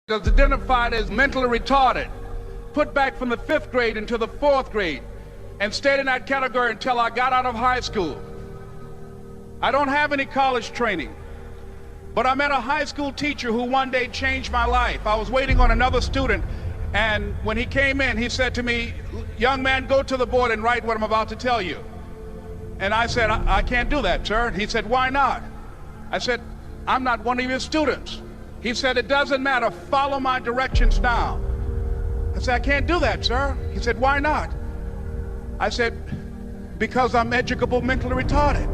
was identified as mentally retarded, put back from the 5th grade into the 4th grade, and stayed in that category until I got out of high school. I don't have any college training, but I met a high school teacher who one day changed my life. I was waiting on another student, and when he came in, he said to me, "Young man, go to the board and write what I'm about to tell you." And I said, I can't do that, sir. He said, "Why not?" I said, "I'm not one of your students." He said, "It doesn't matter, follow my directions now." I said, "I can't do that, sir." He said, "Why not?" I said, "Because I'm educable mentally retarded."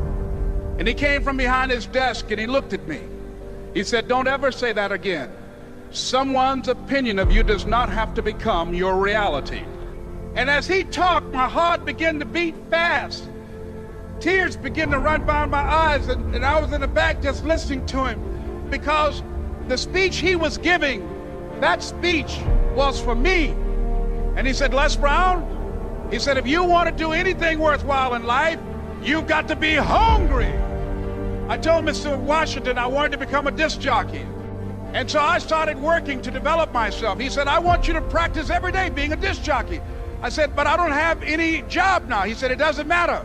And he came from behind his desk and he looked at me. He said, "Don't ever say that again. Someone's opinion of you does not have to become your reality." And as he talked, my heart began to beat fast. Tears began to run down my eyes, and I was in the back just listening to him, because the speech he was giving, that speech was for me. And he said, "Les Brown," he said, "if you want to do anything worthwhile in life, you've got to be hungry." I told Mr. Washington I wanted to become a disc jockey. And so I started working to develop myself. He said, "I want you to practice every day being a disc jockey." I said, "But I don't have any job now." He said, "It doesn't matter."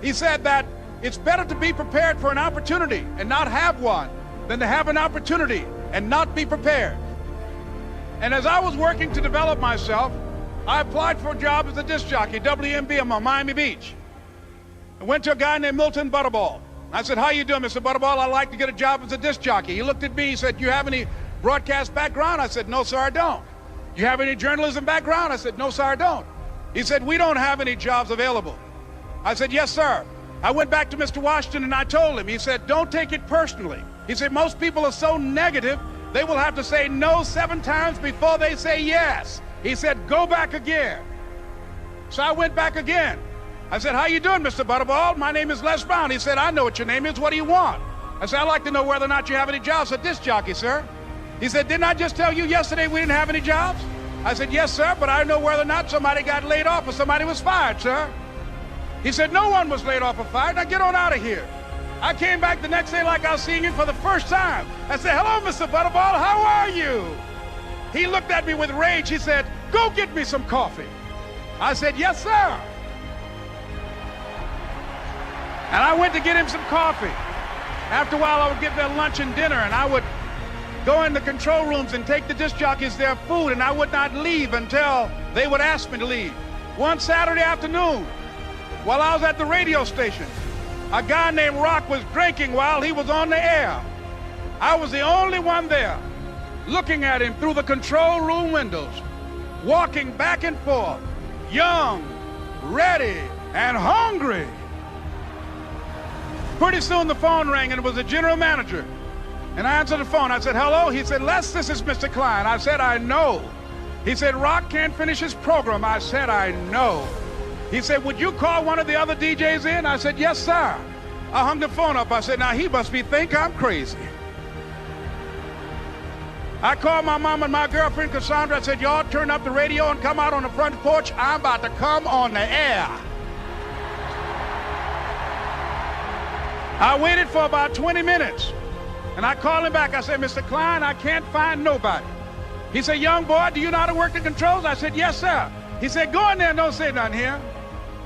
He said that it's better to be prepared for an opportunity and not have one than to have an opportunity and not be prepared. And as I was working to develop myself, I applied for a job as a disc jockey, WMB, on Miami Beach. I went to a guy named Milton Butterball. I said, "How you doing, Mr. Butterball? I'd like to get a job as a disc jockey." He looked at me, he said, "You have any broadcast background?" I said, "No, sir, I don't." "You have any journalism background?" I said, "No, sir, I don't." He said, "We don't have any jobs available." I said, "Yes, sir." I went back to Mr. Washington and I told him. He said, "Don't take it personally." He said, "Most people are so negative, they will have to say no 7 times before they say yes." He said, "Go back again." So I went back again. I said, "How you doing, Mr. Butterball? My name is Les Brown." He said, "I know what your name is. What do you want?" I said, "I'd like to know whether or not you have any jobs as a disc jockey, sir." He said, "Didn't I just tell you yesterday we didn't have any jobs?" I said, "Yes, sir, but I know whether or not somebody got laid off or somebody was fired, sir." He said, "No one was laid off or fired. Now get on out of here." I came back the next day like I was seeing him for the first time. I said, "Hello, Mr. Butterball, how are you?" He looked at me with rage. He said, "Go get me some coffee." I said, "Yes, sir." And I went to get him some coffee. After a while, I would get their lunch and dinner, and I would go in the control rooms and take the disc jockeys their food, and I would not leave until they would ask me to leave. One Saturday afternoon, while I was at the radio station, a guy named Rock was drinking while he was on the air. I was the only one there, looking at him through the control room windows, walking back and forth, young, ready, and hungry. Pretty soon the phone rang, and it was the general manager. And I answered the phone. I said, "Hello?" He said, "Les, this is Mr. Klein." I said, "I know." He said, "Rock can't finish his program." I said, "I know." He said, "Would you call one of the other DJs in?" I said, "Yes, sir." I hung the phone up. I said, "Now he must think I'm crazy." I called my mom and my girlfriend, Cassandra. I said, "Y'all turn up the radio and come out on the front porch. I'm about to come on the air." I waited for about 20 minutes, and I called him back. I said, "Mr. Klein, I can't find nobody." He said, "Young boy, do you know how to work the controls?" I said, "Yes, sir." He said, "Go in there and don't say nothing here."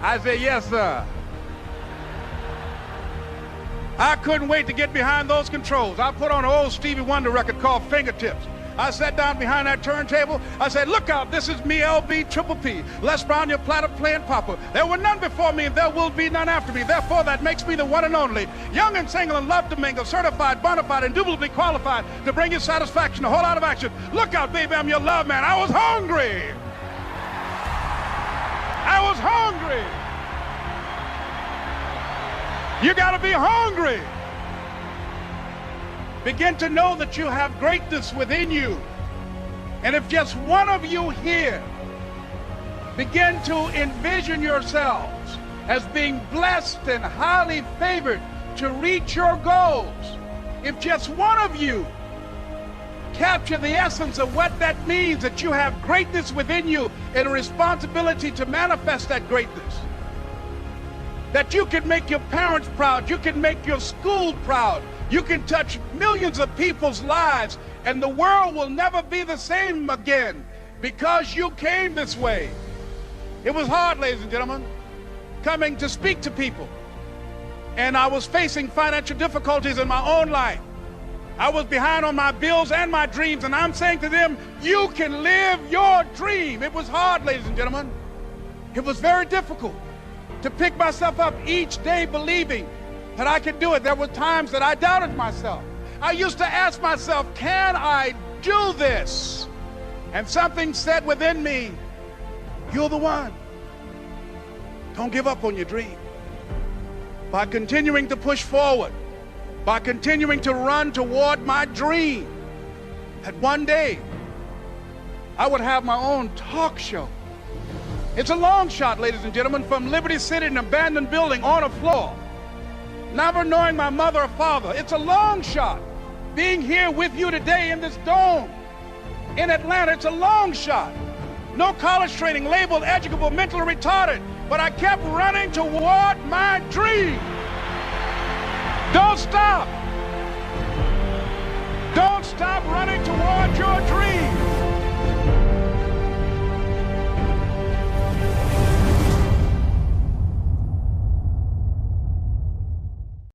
I said, "Yes, sir." I couldn't wait to get behind those controls. I put on an old Stevie Wonder record called Fingertips. I sat down behind that turntable. I said, "Look out, this is me, LB Triple P, Les Brown, your platter playing papa. There were none before me, and there will be none after me. Therefore, that makes me the one and only. Young and single and love to mingle, certified, bona fide, indubitably qualified to bring you satisfaction, a whole lot of action. Look out, baby, I'm your love man." I was hungry. I was hungry. You got to be hungry. Begin to know that you have greatness within you. And if just one of you here begin to envision yourselves as being blessed and highly favored to reach your goals, if just one of you capture the essence of what that means, that you have greatness within you and a responsibility to manifest that greatness, that you can make your parents proud, you can make your school proud, you can touch millions of people's lives And the world will never be the same again because you came this way. It was hard, ladies and gentlemen, coming to speak to people. And I was facing financial difficulties in my own life. I was behind on my bills and my dreams, and I'm saying to them, you can live your dream. It was hard, ladies and gentlemen. It was very difficult to pick myself up each day believing that I could do it. There were times that I doubted myself. I used to ask myself, can I do this? And something said within me, you're the one. Don't give up on your dream. By continuing to push forward, by continuing to run toward my dream, that one day I would have my own talk show. It's a long shot, ladies and gentlemen, from Liberty City, an abandoned building on a floor, never knowing my mother or father. It's a long shot. Being here with you today in this dome in Atlanta, it's a long shot. No college training, labeled educable, mentally retarded, but I kept running toward my dream. Don't stop.